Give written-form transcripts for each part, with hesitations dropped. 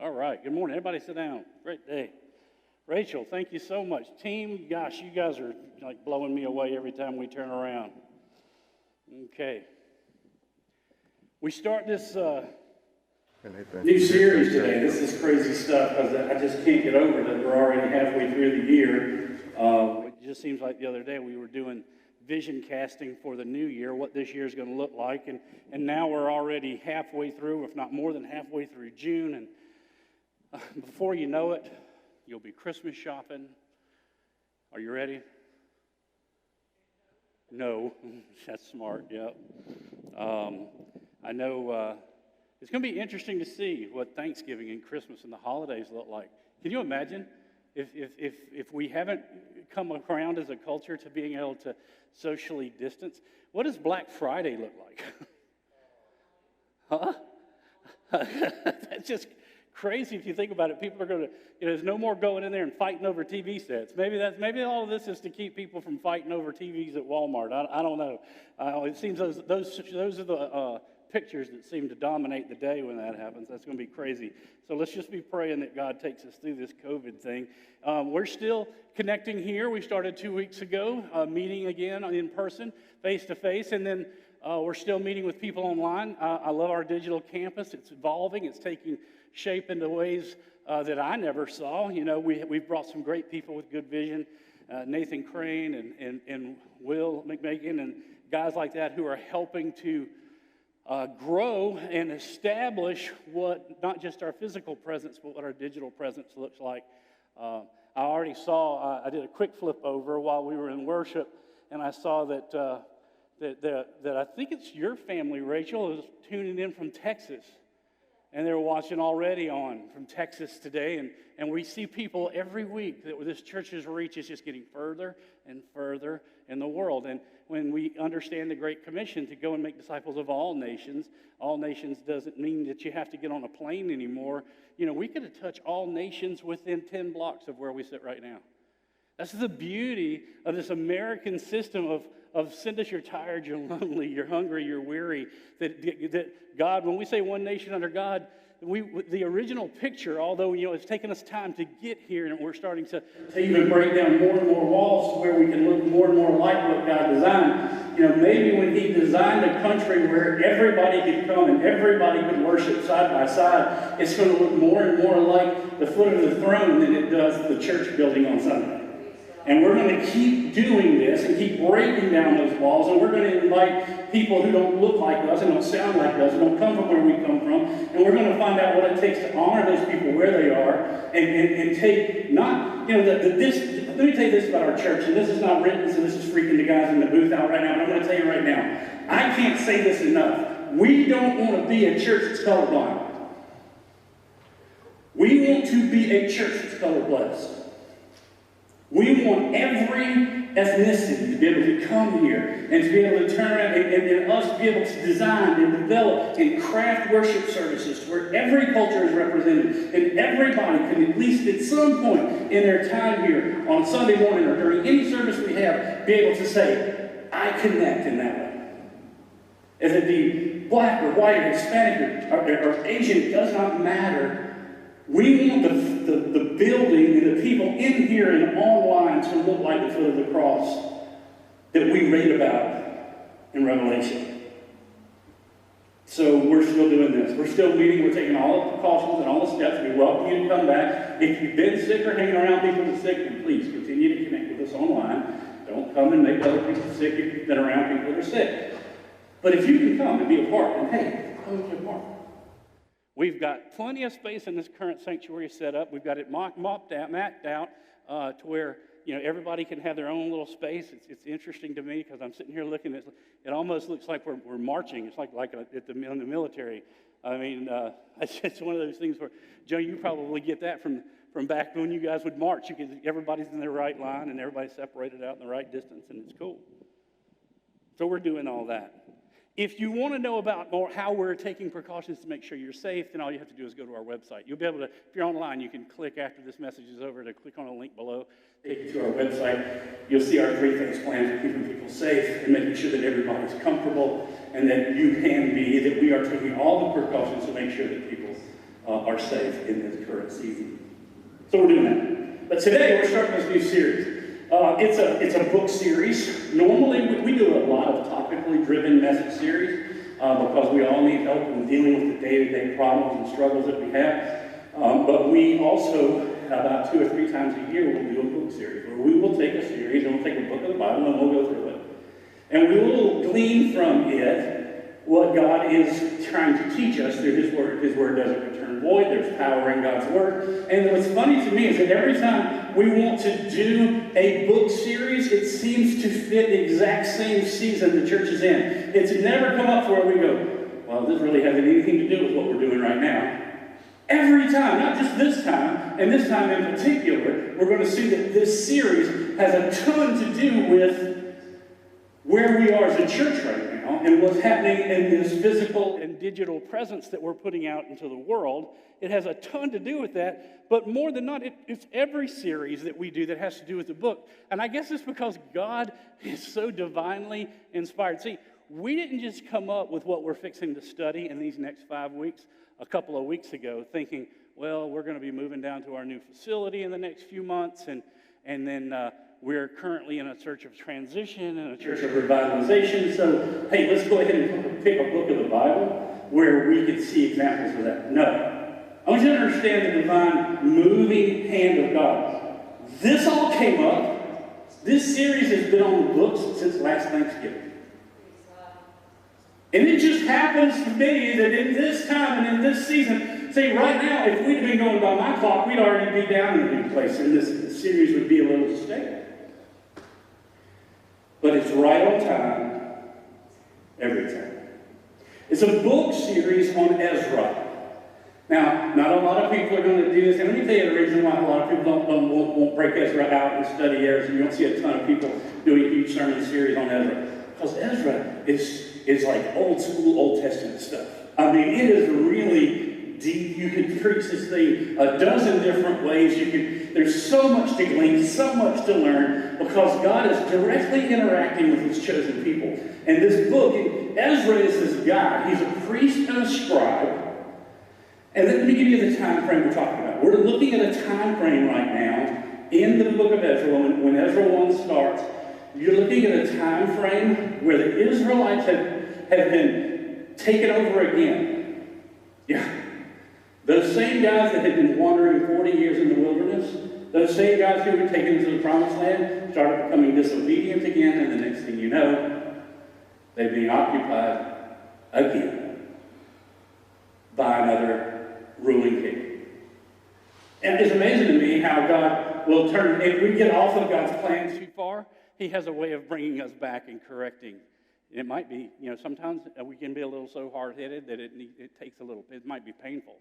All right, good morning. Everybody sit down. Great day. Rachel, thank you so much. Team, gosh, you guys are like blowing me away every time we turn around. Okay. We start this new series today. This is crazy stuff because I just can't get over that we're already halfway through the year. It just seems like the other day we were doing vision casting for the new year, what this year is going to look like. And now we're already halfway through, if not more than halfway through June. And before you know it, you'll be Christmas shopping. Are you ready? No. That's smart, yep. I know it's going to be interesting to see what Thanksgiving and Christmas and the holidays look like. Can you imagine if we haven't come around as a culture to being able to socially distance? What does Black Friday look like? Huh? That's just crazy if you think about it. People are going to, there's no more going in there and fighting over TV sets. Maybe all of this is to keep people from fighting over TVs at Walmart. I don't know. It seems those are the pictures that seem to dominate the day when that happens. That's going to be crazy. So let's just be praying that God takes us through this COVID thing. We're still connecting here. We started 2 weeks ago, meeting again in person, face to face, and then we're still meeting with people online. I love our digital campus. It's evolving. It's taking shape into ways that I never saw. We've brought some great people with good vision, Nathan Crane and Will McMagan and guys like that who are helping to grow and establish what not just our physical presence, but what our digital presence looks like. I already saw, I did a quick flip over while we were in worship, and I saw that I think it's your family, Rachel, is tuning in from Texas. And they're watching already on from Texas today. And we see people every week that this church's reach is just getting further and further in the world. And when we understand the Great Commission to go and make disciples of all nations doesn't mean that you have to get on a plane anymore. We could have touched all nations within 10 blocks of where we sit right now. That's the beauty of this American system of send us, you're tired, you're lonely, you're hungry, you're weary. That God, when we say one nation under God, the original picture, although it's taken us time to get here, and we're starting to even break down more and more walls to where we can look more and more like what God designed. Maybe when He designed a country where everybody could come and everybody could worship side by side, it's going to look more and more like the foot of the throne than it does the church building on Sunday. And we're going to keep doing this and keep breaking down those walls. And we're going to invite people who don't look like us and don't sound like us and don't come from where we come from. And we're going to find out what it takes to honor those people where they are and take not, let me tell you this about our church. And this is not written, so this is freaking the guys in the booth out right now. But I'm going to tell you right now, I can't say this enough. We don't want to be a church that's colorblind. We want to be a church that's colorblessed. We want every ethnicity to be able to come here and to be able to turn around and us to be able to design and develop and craft worship services to where every culture is represented and everybody can at least at some point in their time here on Sunday morning or during any service we have be able to say, I connect in that way. If it be black or white or Hispanic or Asian, it does not matter. We want the building and the people in here and online to look like the foot of the cross that we read about in Revelation. So we're still doing this. We're still meeting. We're taking all the precautions and all the steps. We welcome you to come back. If you've been sick or hanging around people who are sick, then please continue to connect with us online. Don't come and make other people sick if you've been around people that are sick. But if you can come and be a part, then hey, come and be a part. We've got plenty of space in this current sanctuary set up. We've got it mapped out to where everybody can have their own little space. It's interesting to me because I'm sitting here looking at it. Almost looks like we're marching. It's like in the military. I mean, it's one of those things where Joe, you probably get that from back when you guys would march. Everybody's in their right line and everybody's separated out in the right distance, and it's cool. So we're doing all that. If you want to know about more how we're taking precautions to make sure you're safe, then all you have to do is go to our website. You'll be able to, if you're online, you can click after this message is over to click on a link below, take you to our website. You'll see our 3 things plan for keeping people safe and making sure that everybody's comfortable and that you can be, that we are taking all the precautions to make sure that people are are safe in this current season. So we're doing that. But today we're starting this new series. It's a book series. Normally we do a lot of topically driven message series because we all need help in dealing with the day-to-day problems and struggles that we have. But we also, about 2 or 3 times a year, will do a book series where we will take a series and we'll take a book of the Bible and we'll go through it. And we will glean from it what God is trying to teach us through His Word. His Word doesn't return void. There's power in God's Word. And what's funny to me is that every time we want to do a book series, it seems to fit the exact same season the church is in. It's never come up where we go, well, this really hasn't anything to do with what we're doing right now. Every time, not just this time, and this time in particular, we're going to see that this series has a ton to do with where we are as a church right now and what's happening in this physical and digital presence that we're putting out into the world. It has a ton to do with that, but more than not, it's every series that we do that has to do with the book. And I guess it's because God is so divinely inspired. See, we didn't just come up with what we're fixing to study in these next 5 weeks a couple of weeks ago thinking, well, we're going to be moving down to our new facility in the next few months, and then we're currently in a church of transition and a church of revitalization. So, hey, let's go ahead and pick a book of the Bible where we can see examples of that. No. I want you to understand the divine moving hand of God. This all came up. This series has been on the books since last Thanksgiving. And it just happens to be that in this time and in this season, see, right now, if we'd been going by my clock, we'd already be down in a new place, and this series would be a little stale. But it's right on time, every time. It's a book series on Ezra. Now, not a lot of people are going to do this, and let me tell you the reason why a lot of people won't break Ezra out and study Ezra. You don't see a ton of people doing a huge sermon series on Ezra. Because Ezra is like old school Old Testament stuff. I mean, it is really deep. You can preach this thing a dozen different ways. There's so much to glean, so much to learn, because God is directly interacting with His chosen people. And this book, Ezra is this guy. He's a priest and a scribe. And let me give you the time frame we're talking about. We're looking at a time frame right now in the book of Ezra, when Ezra 1 starts. You're looking at a time frame where the Israelites have been taken over again. Yeah. Those same guys that had been wandering 40 years in the wilderness, those same guys who were taken into the promised land, started becoming disobedient again, and the next thing you know, they're being occupied again by another ruling king. And it's amazing to me how God will turn, if we get off of God's plan too far, He has a way of bringing us back and correcting. It might be, sometimes we can be a little so hard-headed that it takes a little, it might be painful.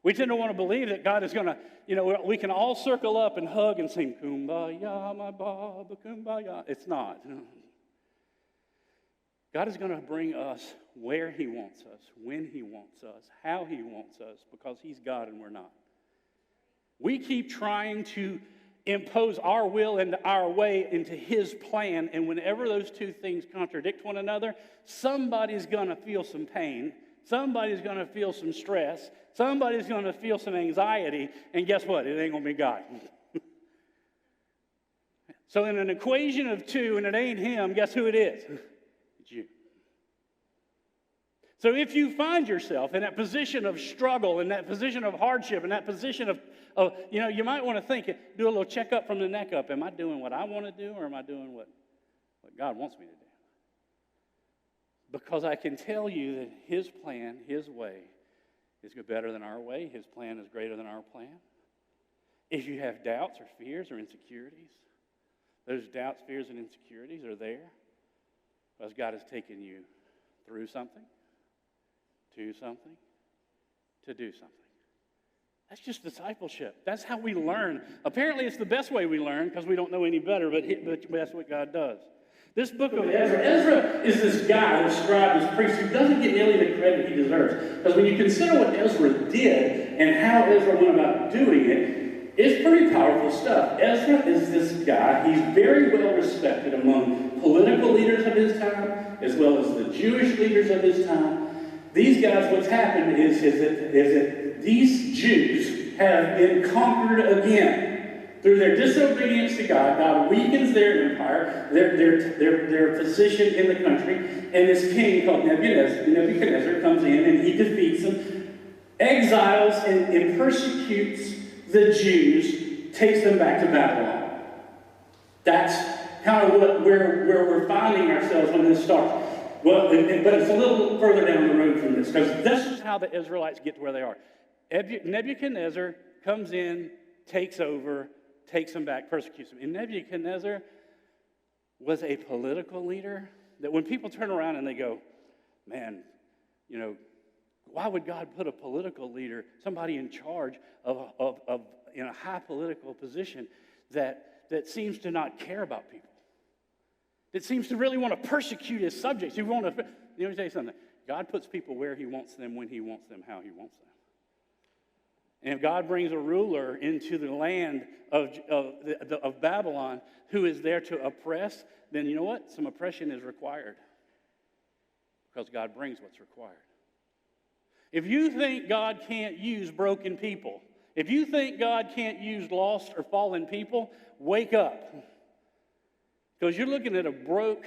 We tend to want to believe that God is going to, we can all circle up and hug and sing, Kumbaya, my Baba, Kumbaya. It's not. God is going to bring us where He wants us, when He wants us, how He wants us, because He's God and we're not. We keep trying to impose our will and our way into His plan, and whenever those two things contradict one another, somebody's going to feel some pain, somebody's going to feel some stress, somebody's going to feel some anxiety, and guess what? It ain't going to be God. So in an equation of two, and it ain't Him, guess who it is? It's you. So if you find yourself in that position of struggle, in that position of hardship, in that position of you might want to think, do a little checkup from the neck up. Am I doing what I want to do, or am I doing what God wants me to do? Because I can tell you that His plan, His way, is better than our way. His plan is greater than our plan. If you have doubts or fears or insecurities, those doubts, fears, and insecurities are there because God has taken you through something, to something, to do something. That's just discipleship. That's how we learn. Apparently, it's the best way we learn because we don't know any better, but that's what God does. This book of Ezra is this guy, this scribe, this priest, who doesn't get nearly the credit he deserves. Because when you consider what Ezra did and how Ezra went about doing it, it's pretty powerful stuff. Ezra is this guy. He's very well respected among political leaders of his time, as well as the Jewish leaders of his time. These guys, what's happened is that that these Jews have been conquered again. Through their disobedience to God, God weakens their empire, their position in the country, and this king called Nebuchadnezzar comes in and he defeats them, exiles and persecutes the Jews, takes them back to Babylon. That's kind of where we're finding ourselves when this starts. Well, but it's a little further down the road from this, because this is how the Israelites get to where they are. Nebuchadnezzar comes in, takes over, takes them back, persecutes them. And Nebuchadnezzar was a political leader that when people turn around and they go, man, why would God put a political leader, somebody in charge of in a high political position that seems to not care about people, that seems to really want to persecute his subjects? Let me tell you something. God puts people where he wants them, when he wants them, how he wants them. And if God brings a ruler into the land of Babylon who is there to oppress, then you know what? Some oppression is required, because God brings what's required. If you think God can't use broken people, if you think God can't use lost or fallen people, wake up. Because you're looking at a broke,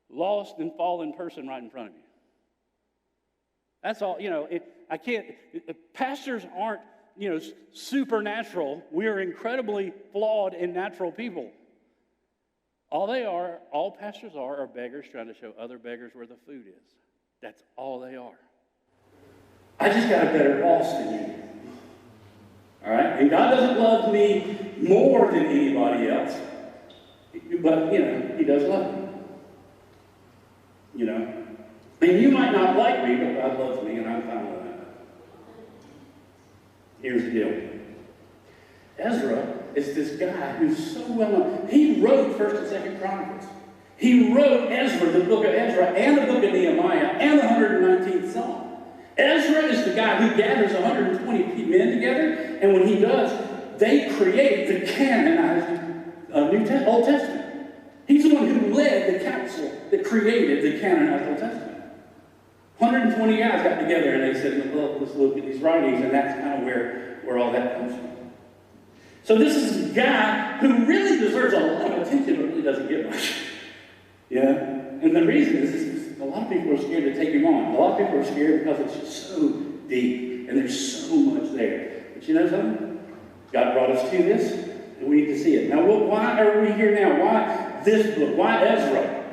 lost, and fallen person right in front of you. That's all, pastors aren't, supernatural. We are incredibly flawed and natural people. All pastors are beggars trying to show other beggars where the food is. That's all they are. I just got a better boss than you. All right? And God doesn't love me more than anybody else. But, he does love me. And you might not like me, but God loves me, and I'm fine with that. Here's the deal. Ezra is this guy who's so well known. He wrote 1st and 2nd Chronicles. He wrote Ezra, the book of Ezra, and the book of Nehemiah, and the 119th Psalm. Ezra is the guy who gathers 120 men together, and when he does, they create the canonized Old Testament. He's the one who led the council that created the canonized Old Testament. 120 guys got together and they said, well, let's look at these writings, and that's kind of where all that comes from. So this is a guy who really deserves a lot of attention, but really doesn't get much. And the reason is a lot of people are scared to take him on. A lot of people are scared because it's just so deep, and there's so much there. But you know something? God brought us to this, and we need to see it. Now, why are we here now? Why this book? Why Ezra?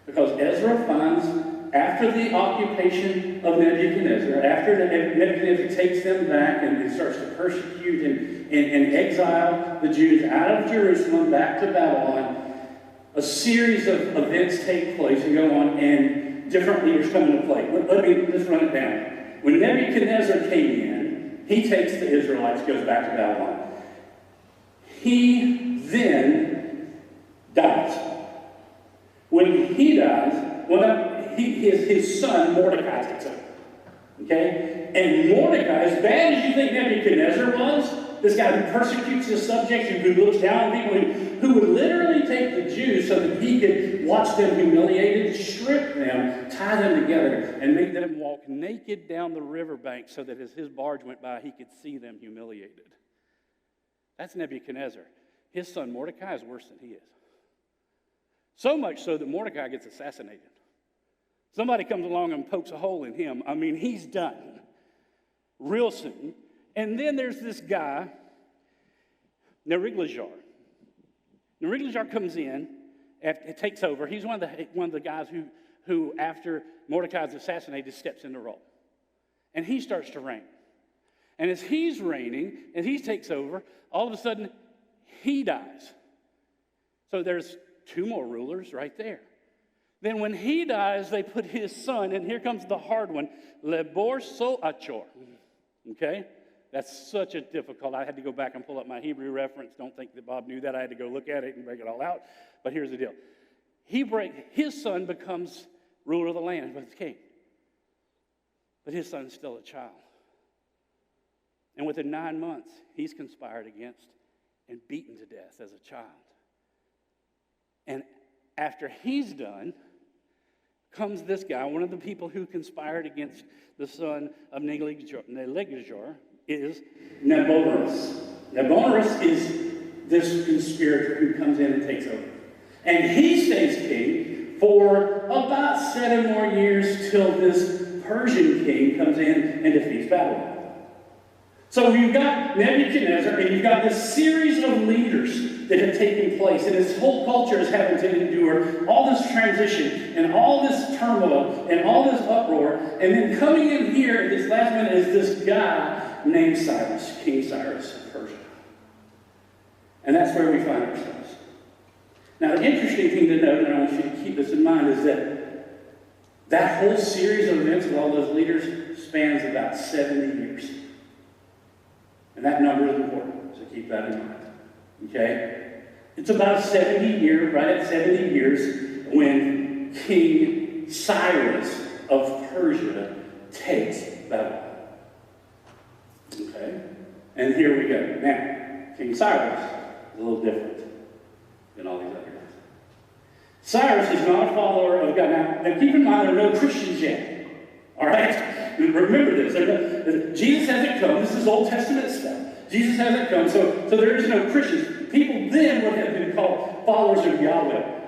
Because Ezra finds, after the occupation of Nebuchadnezzar, after Nebuchadnezzar takes them back and starts to persecute and exile the Jews out of Jerusalem back to Babylon, a series of events take place and go on, and different leaders come into play. Let's run it down. When Nebuchadnezzar came in, he takes the Israelites, goes back to Babylon. He then dies. When he dies, his son Mordecai takes over. Okay? And Mordecai, as bad as you think Nebuchadnezzar was, this guy who persecutes his subjects, who looks down on people, who would literally take the Jews so that he could watch them humiliated, strip them, tie them together, and make them walk naked down the riverbank so that as his barge went by, he could see them humiliated. That's Nebuchadnezzar. His son Mordecai is worse than he is. So much so that Mordecai gets assassinated. Somebody comes along and pokes a hole in him. He's done real soon. And then there's this guy, Neriglazar. Neriglazar comes in, takes over. He's one of the guys who after Mordecai is assassinated, steps in the role. And he starts to reign. And as he's reigning, and he takes over, all of a sudden, he dies. So there's 2 more rulers right there. Then when he dies, they put his son, and here comes the hard one, Lebor-so-achor. Okay? That's such a difficult, I had to go back and pull up my Hebrew reference. Don't think that Bob knew that. I had to go look at it and break it all out. But here's the deal. His son becomes ruler of the land, but the king. But his son's still a child. And within 9 months, he's conspired against and beaten to death as a child. And after he's done, comes this guy, one of the people who conspired against the son of Neligajor is Nabonidus. Nabonidus is this conspirator who comes in and takes over. And he stays king for about 7 more years till this Persian king comes in and defeats Babylon. So you've got Nebuchadnezzar, and you've got this series of leaders that have taken place, and his whole culture is having to endure all this transition, and all this turmoil, and all this uproar, and then coming in here at this last minute is this guy named Cyrus, King Cyrus of Persia. And that's where we find ourselves. Now, the interesting thing to note, and I want you to keep this in mind, is that whole series of events with all those leaders spans about 70 years. And that number is important, so keep that in mind. Okay? It's about 70 years, right at 70 years, when King Cyrus of Persia takes Babylon. Okay? And here we go. Now, King Cyrus is a little different than all these other guys. Cyrus is not a follower of God. Now keep in mind, there are no Christians yet. All right? Remember this. Jesus hasn't come. This is Old Testament stuff. Jesus hasn't come, so there is no Christians. People then would have been called followers of Yahweh.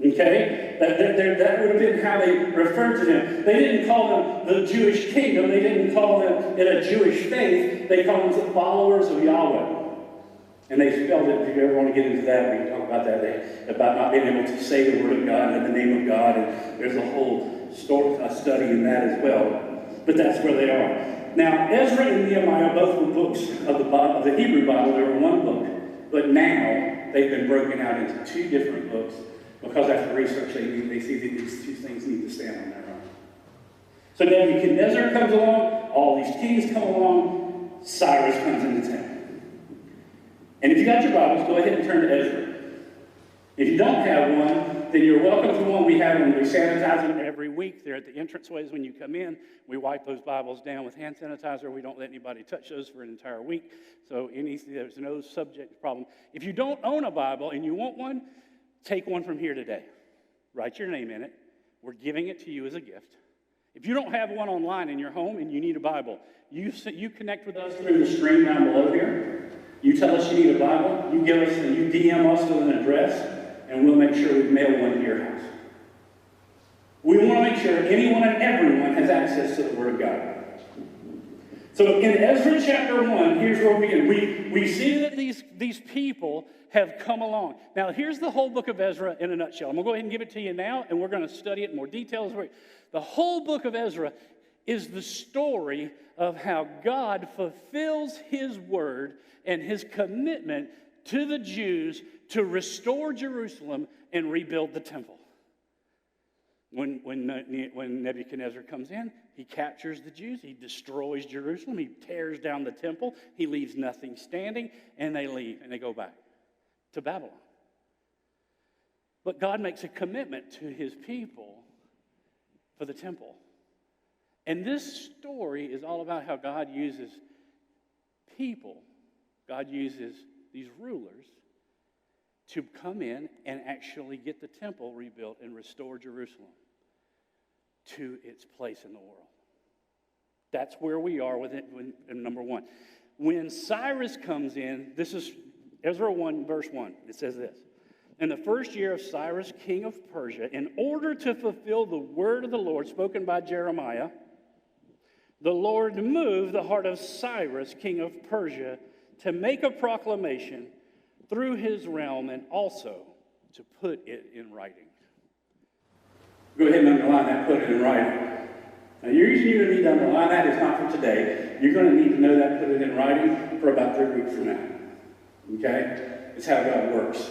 Okay? That would have been how they referred to them. They didn't call them the Jewish kingdom. They didn't call them in a Jewish faith. They called them followers of Yahweh. And they spelled it, if you ever want to get into that, we can talk about that, about not being able to say the word of God and the name of God. And there's a whole study in that as well. But that's where they are. Now, Ezra and Nehemiah both were books of the Hebrew Bible. They were one book. But now, they've been broken out into 2 different books because after research, they see that these 2 things need to stand on their own. So Nebuchadnezzar comes along, all these kings come along, Cyrus comes into town. And if you got your Bibles, go ahead and turn to Ezra. If you don't have one, then you're welcome to one. We have them. We sanitize them every week. They're at the entranceways when you come in. We wipe those Bibles down with hand sanitizer. We don't let anybody touch those for an entire week. So there's no subject problem. If you don't own a Bible and you want one, take one from here today. Write your name in it. We're giving it to you as a gift. If you don't have one online in your home and you need a Bible, you connect with us through the screen down below here. You tell us you need a Bible, you give us, and you DM us with an address, and we'll make sure we mail one to your house. We want to make sure anyone and everyone has access to the Word of God. So in Ezra chapter 1, here's where we begin. We see that these people have come along. Now, here's the whole book of Ezra in a nutshell. I'm going to go ahead and give it to you now, and we're going to study it in more details. The whole book of Ezra is the story of how God fulfills His word and His commitment to the Jews to restore Jerusalem and rebuild the temple. When Nebuchadnezzar comes in, he captures the Jews, he destroys Jerusalem, he tears down the temple, he leaves nothing standing, and they leave, and they go back to Babylon. But God makes a commitment to His people for the temple. And this story is all about how God uses people, God uses these rulers to come in and actually get the temple rebuilt and restore Jerusalem to its place in the world. That's where we are with it in number 1. When Cyrus comes in, this is Ezra 1, verse 1. It says this: in the first year of Cyrus, king of Persia, in order to fulfill the word of the Lord spoken by Jeremiah, the Lord moved the heart of Cyrus, king of Persia, to make a proclamation through his realm and also to put it in writing. Go ahead and underline that, put it in writing. Now, the reason you're going to need to underline that is not for today. You're going to need to know that, put it in writing, for about 3 weeks from now. Okay? It's how God works.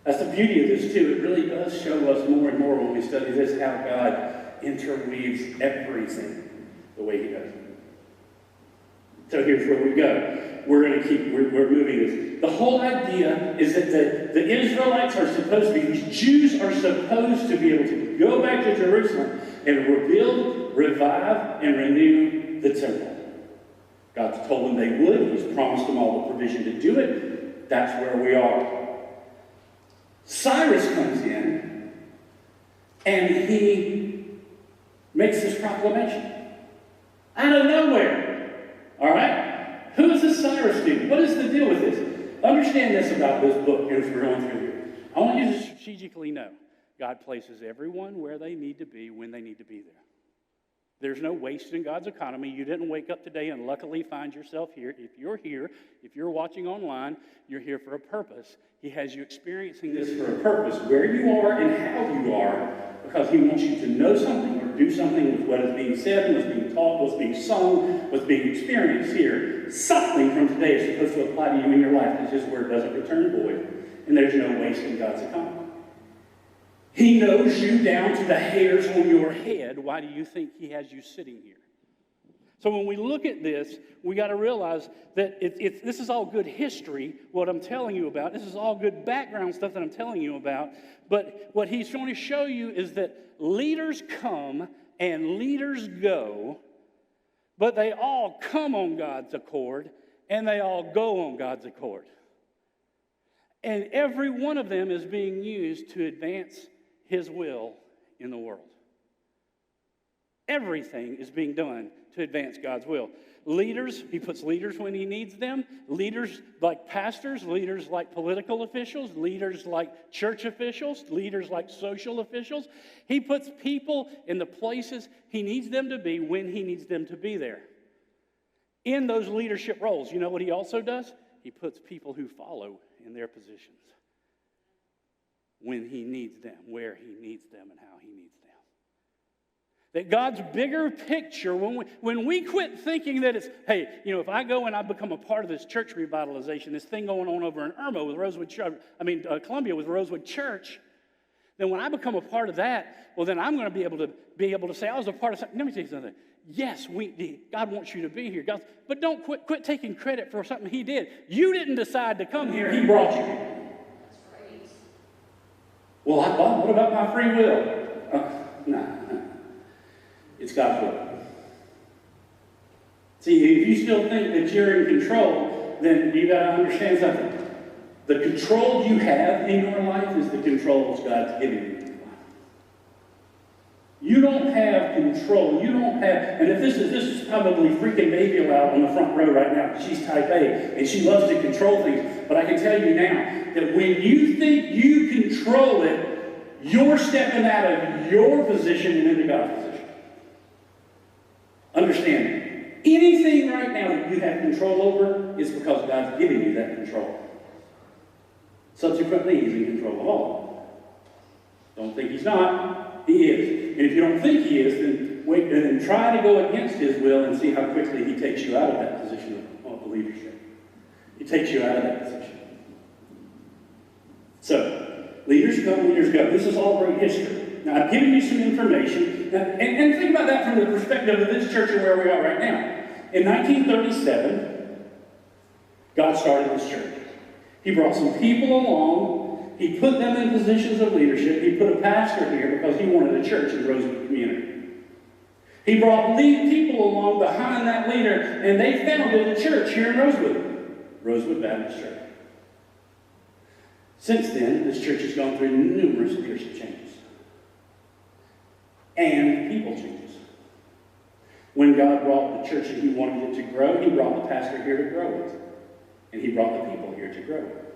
That's the beauty of this, too. It really does show us more and more when we study this, how God interweaves everything the way He does. So here's where we go. We're moving this. The whole idea is that the Israelites are supposed to be, these Jews are supposed to be able to go back to Jerusalem and rebuild, revive, and renew the temple. God's told them they would. He's promised them all the provision to do it. That's where we are. Cyrus comes in, And he makes this proclamation out of nowhere. All right? Who is this Cyrus dude? What is the deal with this? Understand this about this book as we're going through here. I want you to strategically know God places everyone where they need to be when they need to be there. There's no waste in God's economy. You didn't wake up today and luckily find yourself here. If you're watching online, you're here for a purpose. He has you experiencing this for a purpose, where you are and how you are, because he wants you to know something or do something with what is being said, what's being taught, what's being sung, what's being experienced here. Something from today is supposed to apply to you in your life, because his word doesn't return void, and there's no waste in God's economy. He knows you down to the hairs on your head. Why do you think he has you sitting here? So when we look at this, we got to realize that this is all good history, what I'm telling you about. This is all good background stuff that I'm telling you about. But what he's trying to show you is that leaders come and leaders go, but they all come on God's accord and they all go on God's accord. And every one of them is being used to advance his will in the world. Everything is being done to advance God's will. Leaders, he puts leaders when he needs them. Leaders like pastors, leaders like political officials, leaders like church officials, leaders like social officials. He puts people in the places he needs them to be when he needs them to be there. In those leadership roles, you know what he also does? He puts people who follow in their positions when he needs them, where he needs them, and how he needs them. That God's bigger picture, when we quit thinking that it's, hey, if I go and I become a part of this church revitalization, this thing going on over in Irma with Rosewood Church, Columbia with Rosewood Church, then when I become a part of that, well, then I'm going to be able to say I was a part of something. Let me tell you something. Yes, God wants you to be here, but don't quit taking credit for something he did. You didn't decide to come here; he brought you here. Well, what about my free will? No. It's God's will. See, if you still think that you're in control, then you got to understand something. The control you have in your life is the control God's giving you. You don't have control. You don't have, and if this is probably freaking baby out on the front row right now. She's type A, and she loves to control things. But I can tell you now that when you think you control it, you're stepping out of your position and into God's position. Understand, anything right now that you have control over is because God's giving you that control. Subsequently, he's in control of all. Don't think he's not. He is. And if you don't think he is, then wait and then try to go against his will and see how quickly he takes you out of that position of leadership. He takes you out of that position. So, leaders come, leaders go. This is all great history. Now, I've given you some information. And think about that from the perspective of this church and where we are right now. In 1937, God started this church. He brought some people along. He put them in positions of leadership. He put a pastor here because he wanted a church in the Rosewood community. He brought people along behind that leader, and they founded a church here in Rosewood Baptist Church. Since then, this church has gone through numerous leadership changes and people changes. When God brought the church and he wanted it to grow, he brought the pastor here to grow it. And he brought the people here to grow it.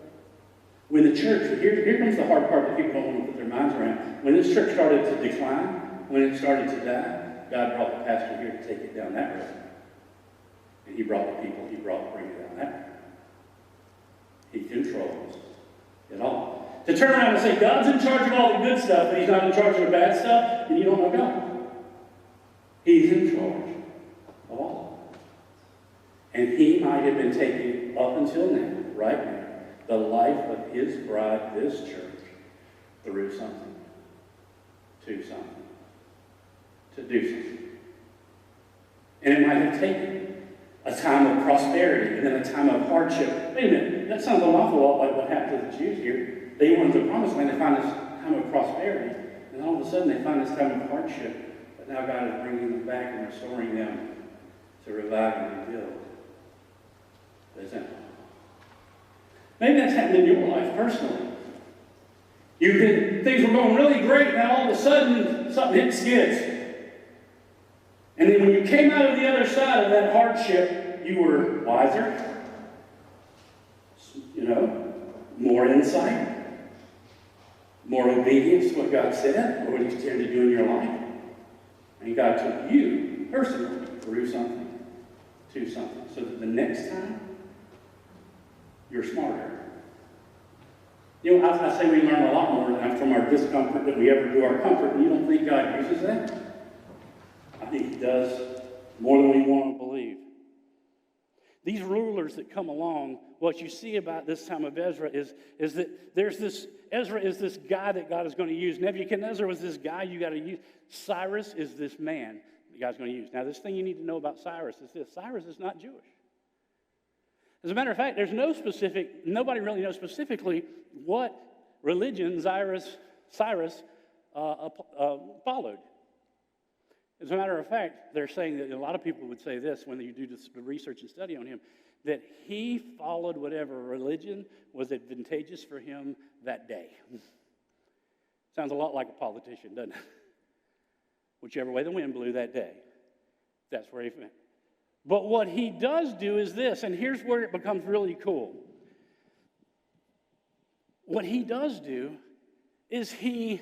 When the church, here comes the hard part that people don't want to put their minds around. When this church started to decline, when it started to die, God brought the pastor here to take it down that road. And he brought the people he brought to bring it down that road. He controls it all. To turn around and say, God's in charge of all the good stuff, but he's not in charge of the bad stuff, then you don't know God. He's in charge of all. And he might have been taking, up until now, right now, the life of his bride, this church, through something, to something, to do something. And it might have taken a time of prosperity and then a time of hardship. Wait a minute, that sounds an awful lot like what happened to the Jews here. They went to the promised land, they find this time of prosperity, and all of a sudden they find this time of hardship. But now God is bringing them back and restoring them to revive and rebuild. Maybe that's happened in your life personally. Things were going really great, now all of a sudden, something hit skids. And then when you came out of the other side of that hardship, you were wiser, more insight, more obedience to what God said, or what He's trying to do in your life. And God took you, personally, through something, to something, so that the next time, you're smarter. I say we learn a lot more from our discomfort than we ever do our comfort. And you don't think God uses that? I think He does more than we want to believe. These rulers that come along, what you see about this time of Ezra is that Ezra is this guy that God is going to use. Nebuchadnezzar was this guy you got to use. Cyrus is this man that God's going to use. Now, this thing you need to know about Cyrus is this. Cyrus is not Jewish. As a matter of fact, nobody really knows specifically what religion Cyrus followed. As a matter of fact, they're saying that a lot of people would say this when you do the research and study on him, that he followed whatever religion was advantageous for him that day. Sounds a lot like a politician, doesn't it? Whichever way the wind blew that day, that's where he went. But what he does do is this, and here's where it becomes really cool. What he does do is he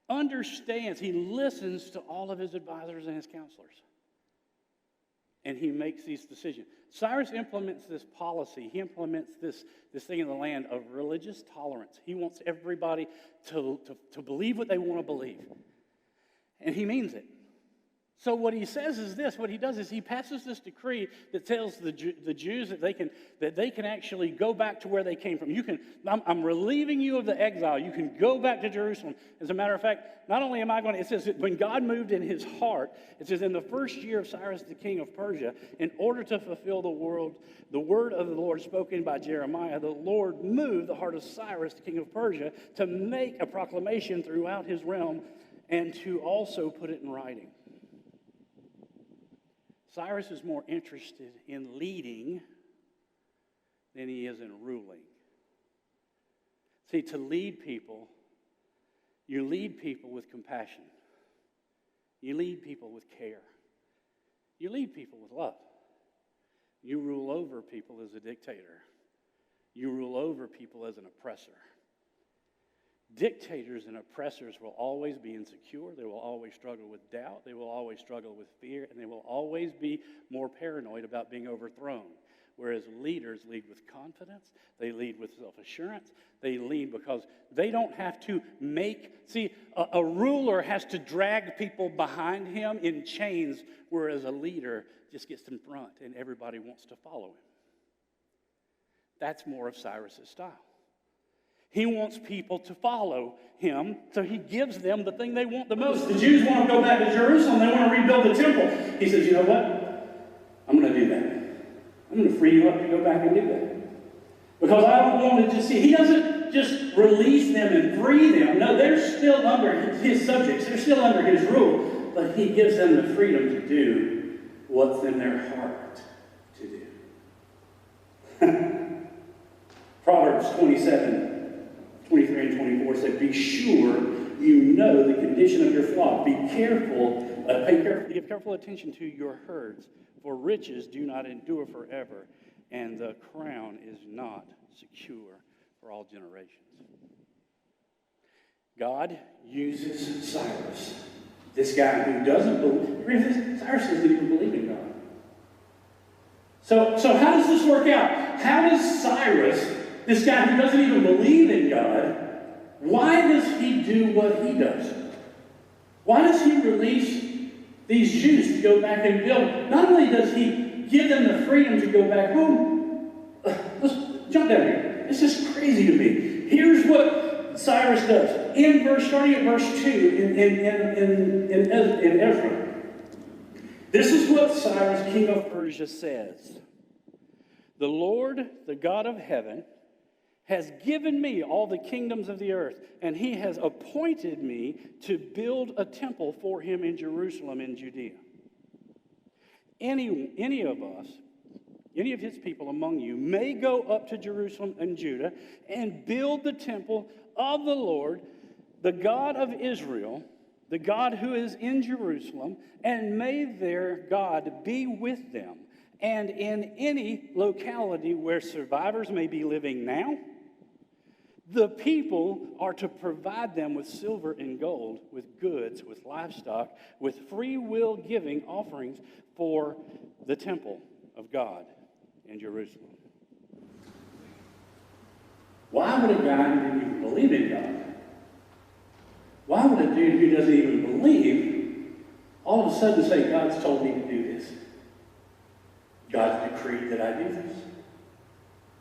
understands, he listens to all of his advisors and his counselors. And he makes these decisions. Cyrus implements this policy. He implements this thing in the land of religious tolerance. He wants everybody to believe what they want to believe. And he means it. So what he says is this, what he does is he passes this decree that tells the Jews that they can actually go back to where they came from. I'm relieving you of the exile. You can go back to Jerusalem. As a matter of fact, not only am I going to, it says that when God moved in his heart, it says in the first year of Cyrus the king of Persia, in order to fulfill the word of the Lord spoken by Jeremiah, the Lord moved the heart of Cyrus the king of Persia to make a proclamation throughout his realm and to also put it in writing. Cyrus is more interested in leading than he is in ruling. See, to lead people, you lead people with compassion. You lead people with care. You lead people with love. You rule over people as a dictator. You rule over people as an oppressor. Dictators and oppressors will always be insecure. They will always struggle with doubt. They will always struggle with fear. And they will always be more paranoid about being overthrown. Whereas leaders lead with confidence. They lead with self-assurance. They lead because they don't have to a ruler has to drag people behind him in chains, whereas a leader just gets in front and everybody wants to follow him. That's more of Cyrus's style. He wants people to follow him, so he gives them the thing they want the most. The Jews want to go back to Jerusalem. They want to rebuild the temple. He says, you know what? I'm going to do that. I'm going to free you up to go back and do that. Because I don't want to just see. He doesn't just release them and free them. No, they're still under his subjects. They're still under his rule. But he gives them the freedom to do what's in their heart to do. Proverbs 27:23 and 24 said, be sure you know the condition of your flock. Be careful, give careful attention to your herds, for riches do not endure forever, and the crown is not secure for all generations. God uses Cyrus, this guy who doesn't believe. Cyrus doesn't even believe in God. So how does this work out? How does Cyrus, this guy who doesn't even believe in God, why does he do what he does? Why does he release these Jews to go back and build? Not only does he give them the freedom to go back home, let's jump down here. This is crazy to me. Here's what Cyrus does. Starting at verse 2 in Ezra. This is what Cyrus, king of Persia, says. The Lord, the God of heaven, has given me all the kingdoms of the earth, and he has appointed me to build a temple for him in Jerusalem in Judea. Any of us, any of his people among you, may go up to Jerusalem and Judah and build the temple of the Lord, the God of Israel, the God who is in Jerusalem, and may their God be with them. And in any locality where survivors may be living now, the people are to provide them with silver and gold, with goods, with livestock, with free will giving offerings for the temple of God in Jerusalem. Why would a guy who didn't even believe in God, why would a dude who doesn't even believe all of a sudden say, God's told me to do this? God's decreed that I do this.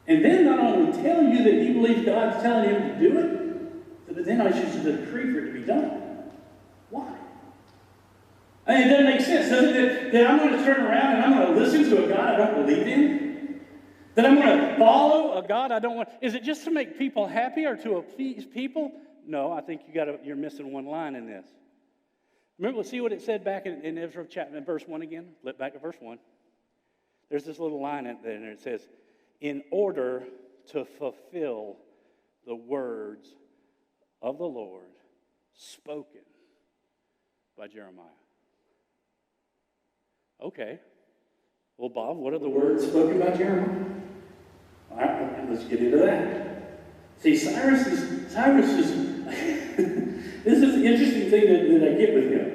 And then not only tell you that he believes God's telling him to do it, but then issues the decree for it to be done. Why? I mean, it doesn't make sense, does it? That I'm going to turn around and I'm going to listen to a God I don't believe in? That I'm going to follow a God I don't want? Is it just to make people happy or to appease people? No, I think you're missing one line in this. Remember, let's see what it said back in Ezra chapter, verse 1 again. Flip back to verse 1. There's this little line in there, and it says, in order to fulfill the words of the Lord spoken by Jeremiah. Okay. Well, Bob, what are the words spoken by Jeremiah? All right, let's get into that. See, Cyrus is this is the interesting thing that I get with him.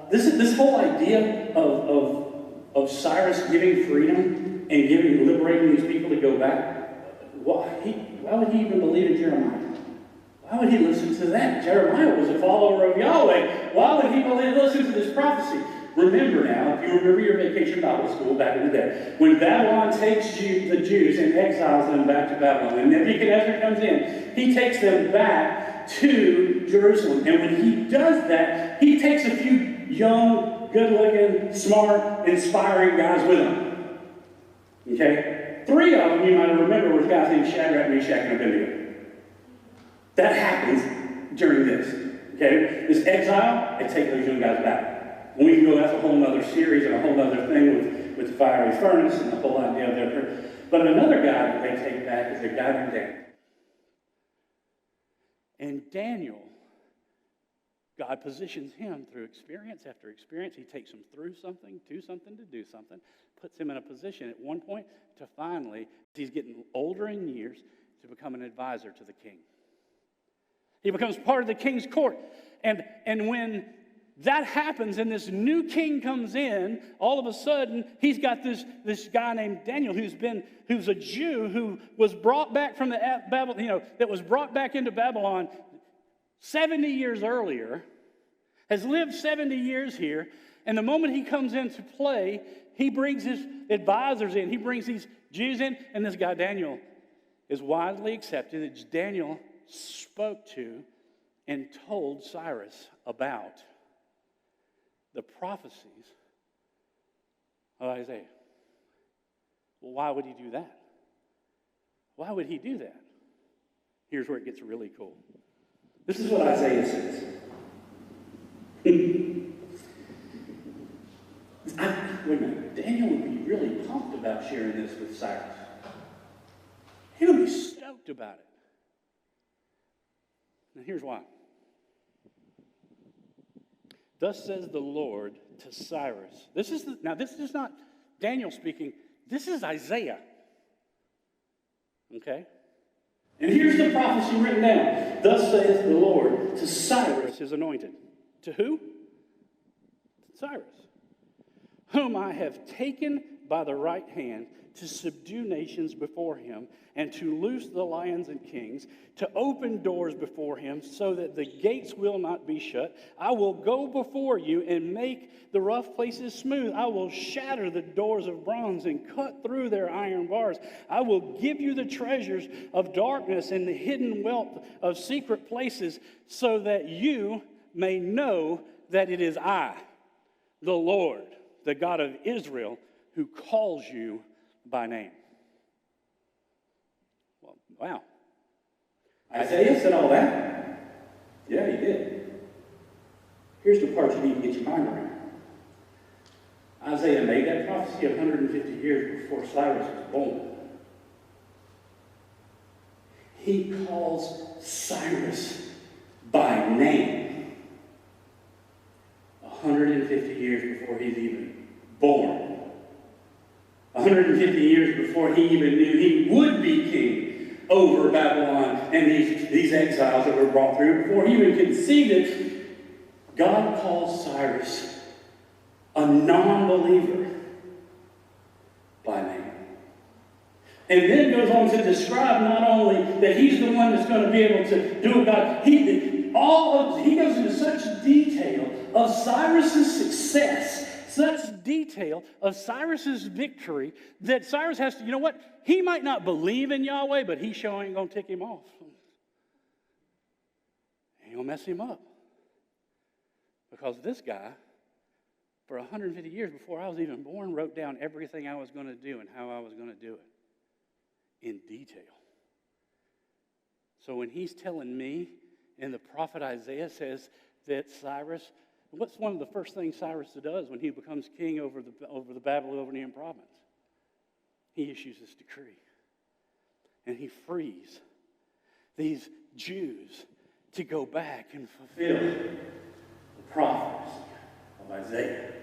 This whole idea of Cyrus giving freedom and liberating these people to go back, why would he even believe in Jeremiah? Why would he listen to that? Jeremiah was a follower of Yahweh. Why would he listen to this prophecy? Remember now, if you remember your vacation Bible school back in the day, when Babylon takes the Jews and exiles them back to Babylon, and Nebuchadnezzar comes in, he takes them back to Jerusalem. And when he does that, he takes a few young, good-looking, smart, inspiring guys with him. Okay? 3 of them, you might remember, were guys named Shadrach, Meshach, and Abednego. That happens during this. Okay? This exile, they take those young guys back. And we can go, that's a whole other series and a whole other thing with the fiery furnace and the whole idea of their... But another guy that they take back is a guy named Daniel. And Daniel, God positions him through experience after experience. He takes him through something, to something, to do something, puts him in a position at one point to finally, he's getting older in years, to become an advisor to the king. He becomes part of the king's court. And when that happens and this new king comes in, all of a sudden he's got this guy named Daniel who's a Jew who was brought back from the Babylon, that was brought back into Babylon 70 years earlier, has lived 70 years here, and the moment he comes into play, he brings his advisors in, he brings these Jews in, and this guy Daniel is widely accepted as Daniel spoke to and told Cyrus about the prophecies of Isaiah. Well, why would he do that? Why would he do that? Here's where it gets really cool. This is what Isaiah says. Wait a minute. Daniel would be really pumped about sharing this with Cyrus. He would be stoked about it. And here's why. Thus says the Lord to Cyrus. This is not Daniel speaking. This is Isaiah. Okay? And here's the prophecy written down. Thus saith the Lord to Cyrus, his anointed. To who? To Cyrus. Whom I have taken by the right hand to subdue nations before him, and to loose the lions and kings, to open doors before him, so that the gates will not be shut. I will go before you and make the rough places smooth. I will shatter the doors of bronze and cut through their iron bars. I will give you the treasures of darkness and the hidden wealth of secret places, so that you may know that it is I, the Lord, the God of Israel, who calls you by name. Well, wow. Isaiah said all that? Yeah, he did. Here's the part you need to get your mind around. Isaiah made that prophecy 150 years before Cyrus was born. He calls Cyrus by name 150 years before he's even born. 150 years before he even knew he would be king over Babylon and these exiles that were brought through. Before he even conceived it, God calls Cyrus a non-believer by name. And then goes on to describe not only that he's the one that's going to be able to do it, God, he goes into such detail of Cyrus's success, such detail of Cyrus's victory, that Cyrus has to, you know what? He might not believe in Yahweh, but he sure ain't going to tick him off. Ain't going to mess him up. Because this guy, for 150 years before I was even born, wrote down everything I was going to do and how I was going to do it in detail. So when he's telling me, and the prophet Isaiah says that Cyrus, what's one of the first things Cyrus does when he becomes king over the Babylonian province? He issues this decree. And he frees these Jews to go back and fulfill the prophecy of Isaiah.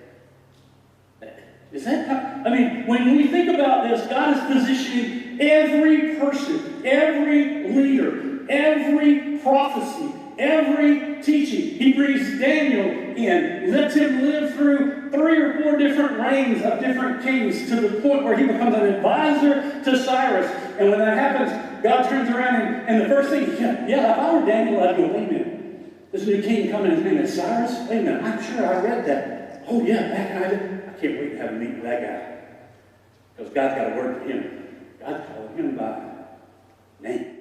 Is that how, when we think about this, God is positioning every person, every leader, every prophecy, every teaching. He brings Daniel in, lets him live through 3 or 4 different reigns of different kings to the point where he becomes an advisor to Cyrus. And when that happens, God turns around and the first thing, if I were Daniel, I'd go, wait a minute. This new king coming, his name is Cyrus? Wait a minute, I'm sure I read that. Oh yeah, that guy. I can't wait to have a meeting with that guy. Because God's got a word for him. God's calling him by name.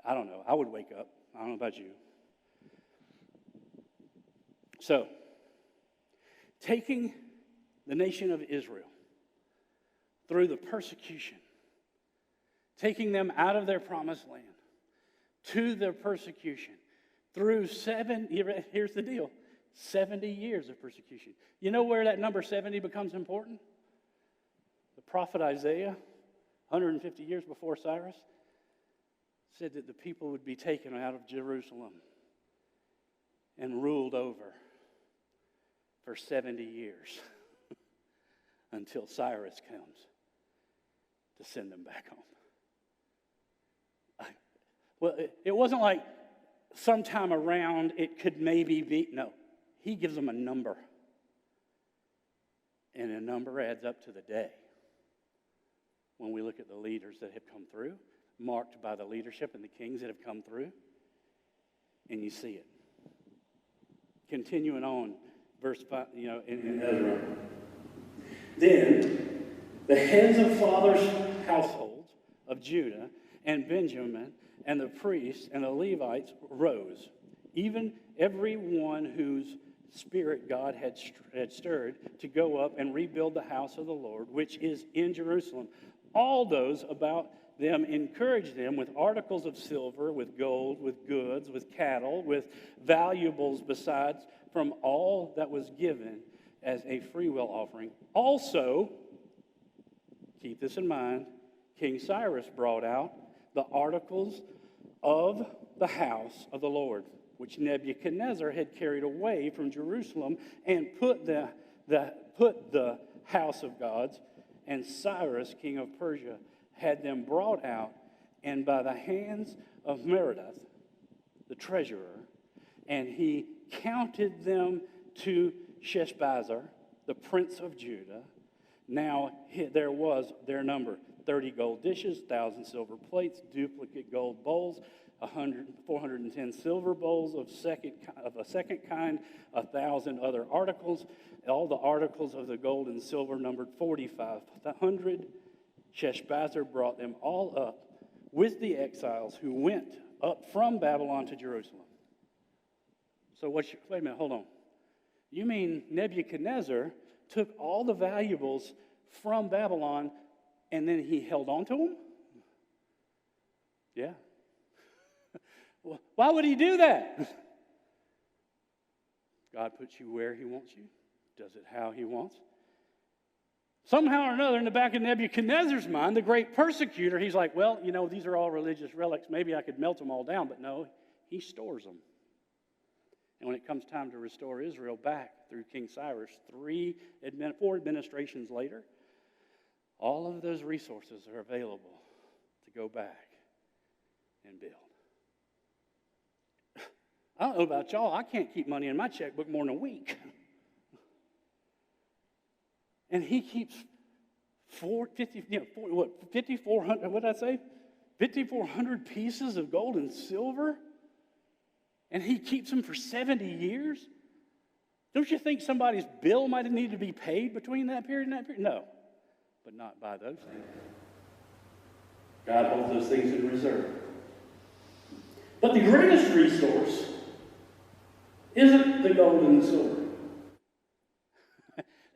I don't know. I would wake up. I don't know about you. So, taking the nation of Israel through the persecution, taking them out of their promised land to their persecution, through here's the deal, 70 years of persecution. You know where that number 70 becomes important? The prophet Isaiah, 150 years before Cyrus, said that the people would be taken out of Jerusalem and ruled over for 70 years until Cyrus comes to send them back home. It wasn't like sometime around it could maybe be. No, he gives them a number. And a number adds up to the day. When we look at the leaders that have come through, marked by the leadership and the kings that have come through, and you see it. Continuing on, verse 5, in Ezra. Then the heads of fathers' households of Judah and Benjamin and the priests and the Levites rose, even every one whose spirit God had stirred to go up and rebuild the house of the Lord, which is in Jerusalem. All those about them encouraged them with articles of silver, with gold, with goods, with cattle, with valuables besides, from all that was given as a freewill offering. Also, keep this in mind, King Cyrus brought out the articles of the house of the Lord, which Nebuchadnezzar had carried away from Jerusalem, and put the house of gods, and Cyrus, king of Persia, had them brought out, and by the hands of Merodach, the treasurer, and he counted them to Sheshbazzar, the prince of Judah. Now there was their number 30 gold dishes, 1,000 silver plates, duplicate gold bowls, 410 silver bowls of a second kind, 1,000 other articles. All the articles of the gold and silver numbered 4,500. Sheshbazzar brought them all up with the exiles who went up from Babylon to Jerusalem. So wait a minute, hold on. You mean Nebuchadnezzar took all the valuables from Babylon and then he held on to them? Yeah. Well, why would he do that? God puts you where he wants you. does it how he wants. Somehow or another, in the back of Nebuchadnezzar's mind, the great persecutor, he's like, well, these are all religious relics. Maybe I could melt them all down. But no, he stores them. And when it comes time to restore Israel back through King Cyrus, 4 administrations later, all of those resources are available to go back and build. I don't know about y'all. I can't keep money in my checkbook more than a week. And he keeps 5,400, what did I say? 5,400 pieces of gold and silver? And he keeps them for 70 years? Don't you think somebody's bill might have needed to be paid between that period and that period? No, but not by those things. God holds those things in reserve. But the greatest resource isn't the gold and the silver.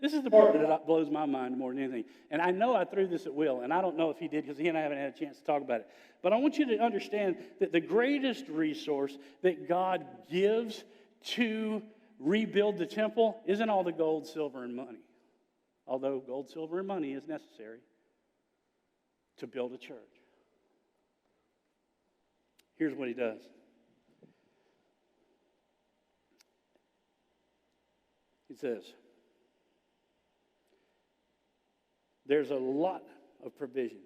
This is the part that blows my mind more than anything. And I know I threw this at Will, and I don't know if he did because he and I haven't had a chance to talk about it. But I want you to understand that the greatest resource that God gives to rebuild the temple isn't all the gold, silver, and money. Although gold, silver, and money is necessary to build a church. Here's what he does. He says, there's a lot of provision.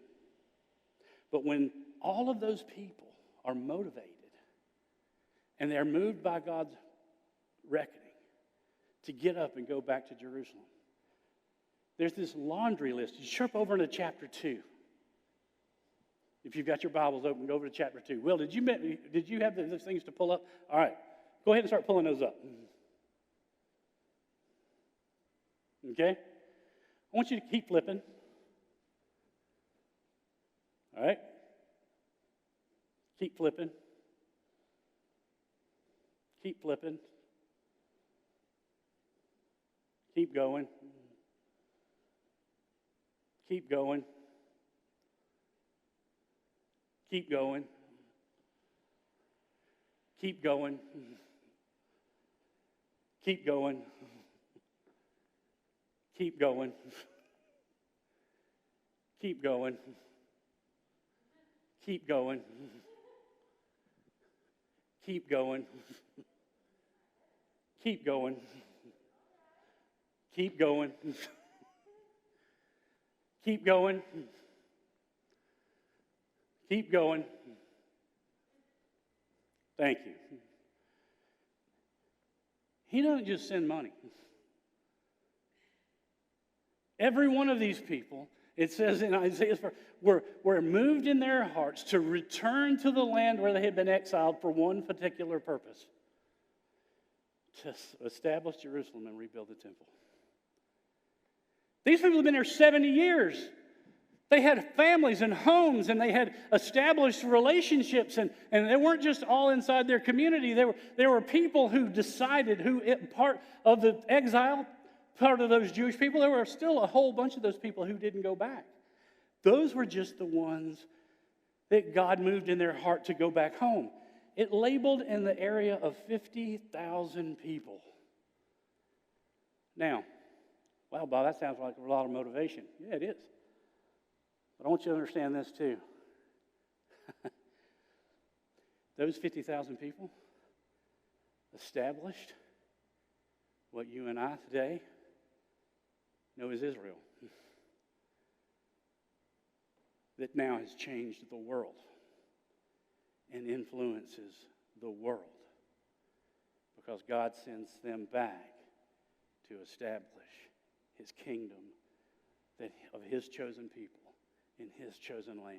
But when all of those people are motivated and they're moved by God's reckoning to get up and go back to Jerusalem, there's this laundry list. You jump over into chapter 2. If you've got your Bibles open, go over to chapter 2. Will, did you have those things to pull up? All right. Go ahead and start pulling those up. Okay? I want you to keep flipping. All right? Keep flipping. Keep flipping. Keep going. Keep going. Keep going. Keep going. Keep going. Keep going. Keep going. Keep going. Keep going. Keep going. Keep going. Keep going. Keep going. Thank you. He doesn't just send money. Every one of these people, it says in Isaiah's verse, were moved in their hearts to return to the land where they had been exiled for one particular purpose: to establish Jerusalem and rebuild the temple. These people have been there 70 years. They had families and homes, and they had established relationships, and they weren't just all inside their community. There were people who decided, part of the exile, part of those Jewish people, there were still a whole bunch of those people who didn't go back. Those were just the ones that God moved in their heart to go back home. It labeled in the area of 50,000 people. Now, wow, Bob, that sounds like a lot of motivation. Yeah, it is. But I want you to understand this too. Those 50,000 people established what you and I today know as Israel. That now has changed the world and influences the world, because God sends them back to establish his kingdom of his chosen people in his chosen land.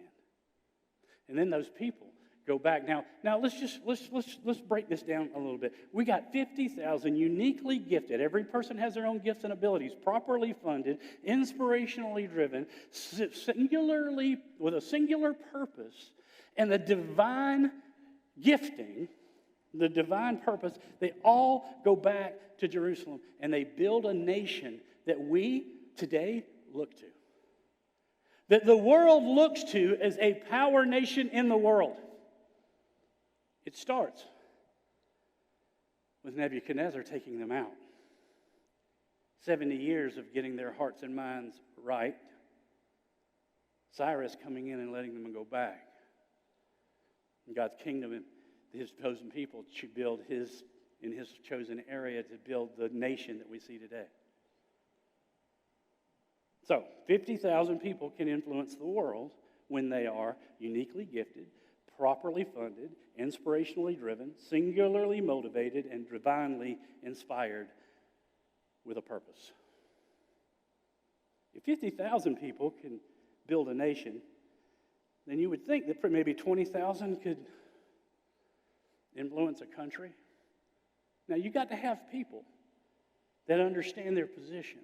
And then those people go back. Now let's break this down a little bit. We got 50,000 uniquely gifted. Every person has their own gifts and abilities, properly funded, inspirationally driven, singularly with a singular purpose, and the divine gifting, the divine purpose. They all go back to Jerusalem, and they build a nation that we today look to, that the world looks to as a power nation in the world. It starts with Nebuchadnezzar taking them out. 70 years of getting their hearts and minds right. Cyrus coming in and letting them go back. And God's kingdom and his chosen people to build in his chosen area to build the nation that we see today. So, 50,000 people can influence the world when they are uniquely gifted, properly funded, inspirationally driven, singularly motivated, and divinely inspired with a purpose. If 50,000 people can build a nation, then you would think that maybe 20,000 could influence a country. Now, you got to have people that understand their position,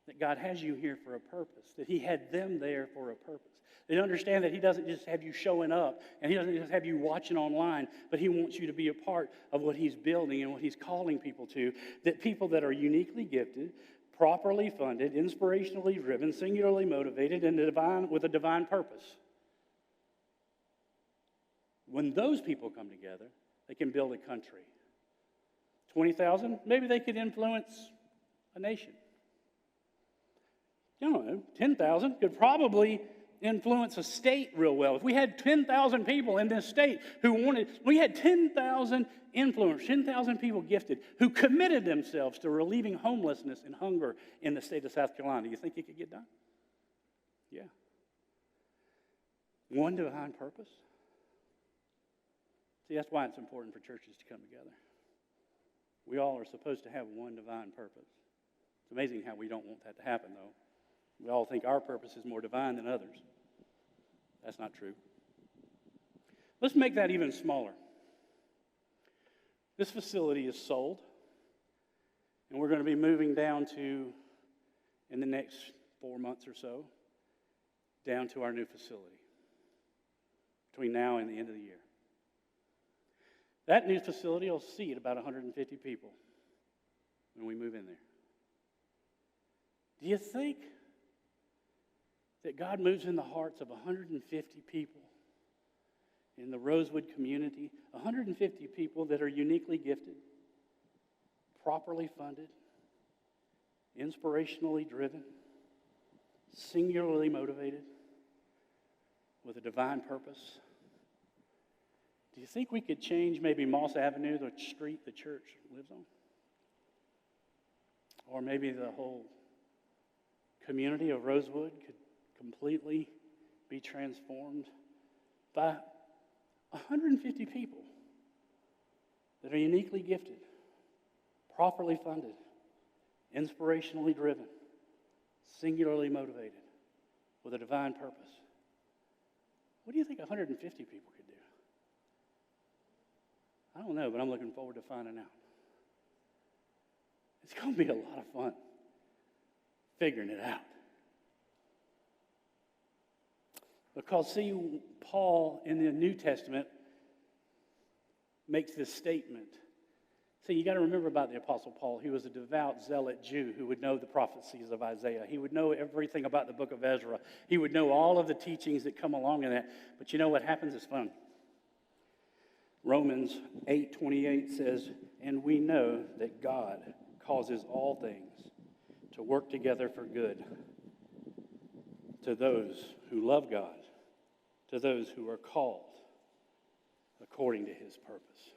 that God has you here for a purpose, that he had them there for a purpose. They understand that he doesn't just have you showing up, and he doesn't just have you watching online, but he wants you to be a part of what he's building and what he's calling people to, that people that are uniquely gifted, properly funded, inspirationally driven, singularly motivated, and with a divine purpose. When those people come together, they can build a country. 20,000, maybe they could influence a nation. I don't know, 10,000 could probably influence a state real well. If we had 10,000 people in this state we had 10,000 influencers, 10,000 people gifted who committed themselves to relieving homelessness and hunger in the state of South Carolina. Do you think it could get done? Yeah. One divine purpose. See, that's why it's important for churches to come together. We all are supposed to have one divine purpose. It's amazing how we don't want that to happen, though. We all think our purpose is more divine than others. That's not true. Let's make that even smaller. This facility is sold, and we're going to be moving down to, in the next 4 months or so, down to our new facility between now and the end of the year. That new facility will seat about 150 people when we move in there. Do you think that God moves in the hearts of 150 people in the Rosewood community, 150 people that are uniquely gifted, properly funded, inspirationally driven, singularly motivated, with a divine purpose? Do you think we could change maybe Moss Avenue, the street the church lives on? Or maybe the whole community of Rosewood could completely be transformed by 150 people that are uniquely gifted, properly funded, inspirationally driven, singularly motivated, with a divine purpose. What do you think 150 people could do? I don't know, but I'm looking forward to finding out. It's going to be a lot of fun figuring it out. Because, see, Paul in the New Testament makes this statement. See, you got to remember about the Apostle Paul. He was a devout, zealot Jew who would know the prophecies of Isaiah. He would know everything about the book of Ezra. He would know all of the teachings that come along in that. But you know what happens? It's fun. Romans 8:28 says, "And we know that God causes all things to work together for good to those who love God, to those who are called according to his purpose."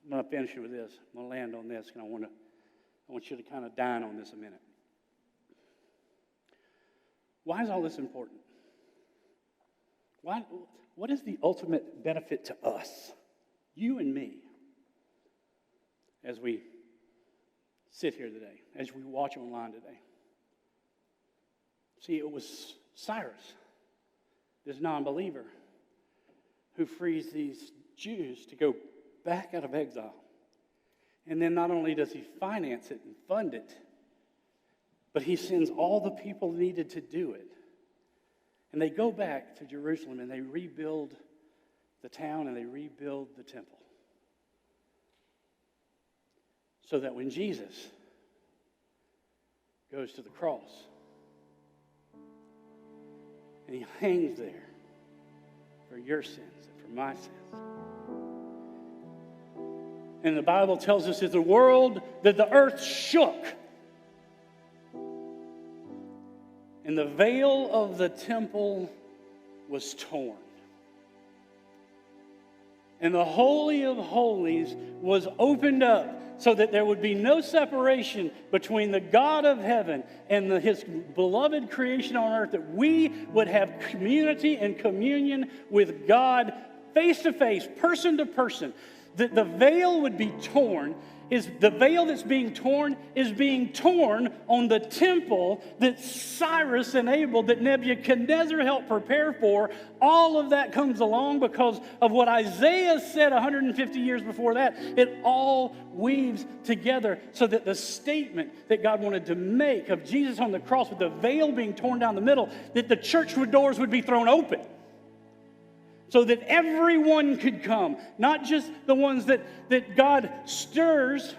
I'm going to finish with this. I'm going to land on this, and I want you to kind of dine on this a minute. Why is all this important? What is the ultimate benefit to us, you and me, as we sit here today, as we watch online today? See, it was Cyrus, this non-believer, who frees these Jews to go back out of exile. And then not only does he finance it and fund it, but he sends all the people needed to do it. And they go back to Jerusalem and they rebuild the town and they rebuild the temple. So that when Jesus goes to the cross and he hangs there for your sins and for my sins, And the Bible tells us that the earth shook. And the veil of the temple was torn. And the Holy of Holies was opened up so that there would be no separation between the God of heaven and His beloved creation on earth, that we would have community and communion with God face to face, person to person. The veil would be torn. The veil that's being torn is being torn on the temple that Cyrus enabled, that Nebuchadnezzar helped prepare for. All of that comes along because of what Isaiah said 150 years before that. It all weaves together so that the statement that God wanted to make of Jesus on the cross, with the veil being torn down the middle, that the church doors would be thrown open, so that everyone could come, not just the ones that God stirs.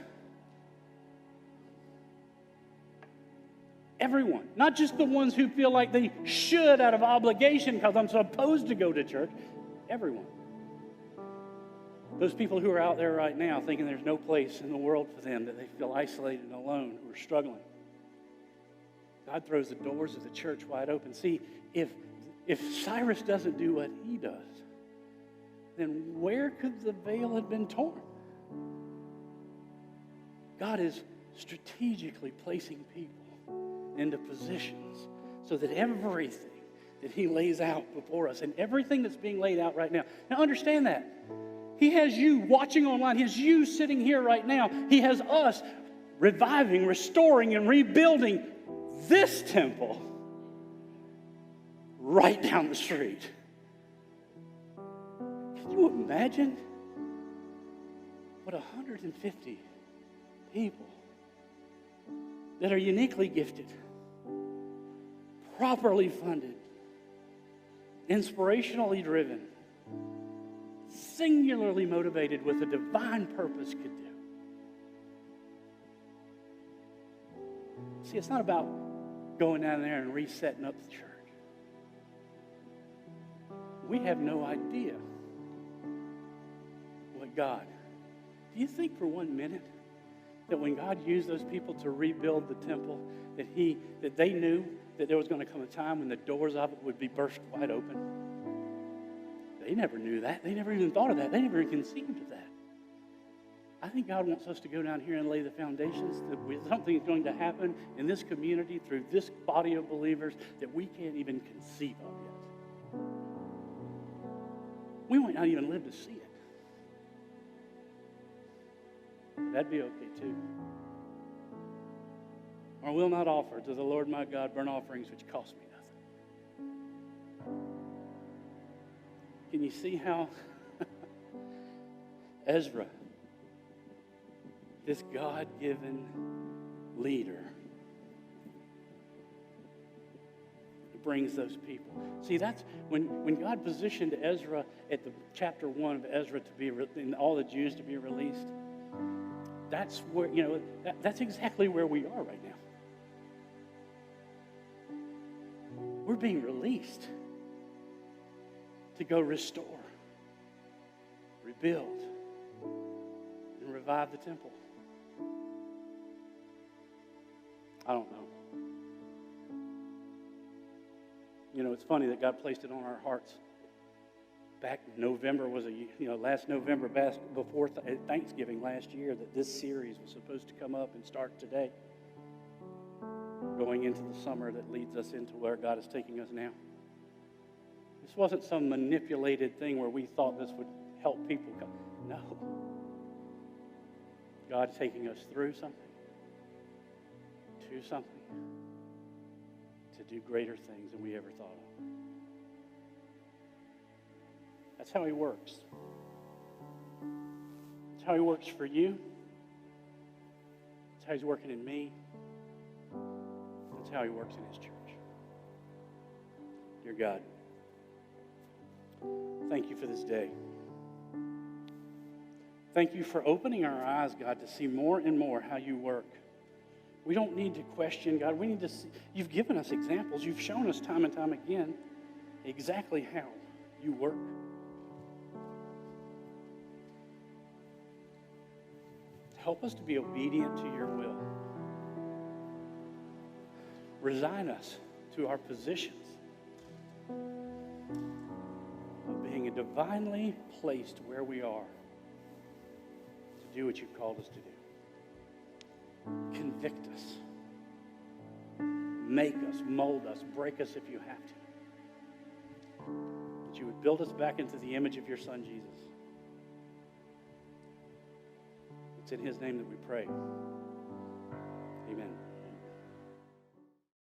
Everyone, not just the ones who feel like they should out of obligation because I'm supposed to go to church. Everyone. Those people who are out there right now thinking there's no place in the world for them, that they feel isolated and alone, who are struggling. God throws the doors of the church wide open. See, if Cyrus doesn't do what he does, then where could the veil have been torn? God is strategically placing people into positions so that everything that He lays out before us, and everything that's being laid out right now. Now understand that. He has you watching online. He has you sitting here right now. He has us reviving, restoring, and rebuilding this temple right down the street. Can you imagine what 150 people that are uniquely gifted, properly funded, inspirationally driven, singularly motivated with a divine purpose could do? See, it's not about going down there and resetting up the church. We have no idea what God. Do you think for 1 minute that when God used those people to rebuild the temple, that they knew that there was going to come a time when the doors of it would be burst wide open? They never knew that. They never even thought of that. They never even conceived of that. I think God wants us to go down here and lay the foundations that something is going to happen in this community through this body of believers that we can't even conceive of yet. We might not even live to see it. That'd be okay too. Or will not offer to the Lord my God burnt offerings which cost me nothing. Can you see how Ezra, this God-given leader, brings those people? See, that's when God positioned Ezra at the chapter 1 of Ezra to be, and all the Jews to be released. That's where, that's exactly where we are right now. We're being released to go restore, rebuild, and revive the temple. I don't know. It's funny that God placed it on our hearts. Back in November last November, before Thanksgiving last year, that this series was supposed to come up and start today, going into the summer that leads us into where God is taking us now. This wasn't some manipulated thing where we thought this would help people come. No. God's taking us through something, to something, to do greater things than we ever thought of. That's how He works. That's how He works for you. That's how He's working in me. That's how He works in His church. Dear God, thank You for this day. Thank You for opening our eyes, God, to see more and more how You work. We don't need to question, God. We need to see. You've given us examples. You've shown us time and time again exactly how You work. help us to be obedient to your will. Resign us to our positions of being divinely placed where we are to do what you've called us to do. Convict us. Make us, mold us, break us if you have to. That you would build us back into the image of your Son, Jesus. It's in his name that we pray. Amen.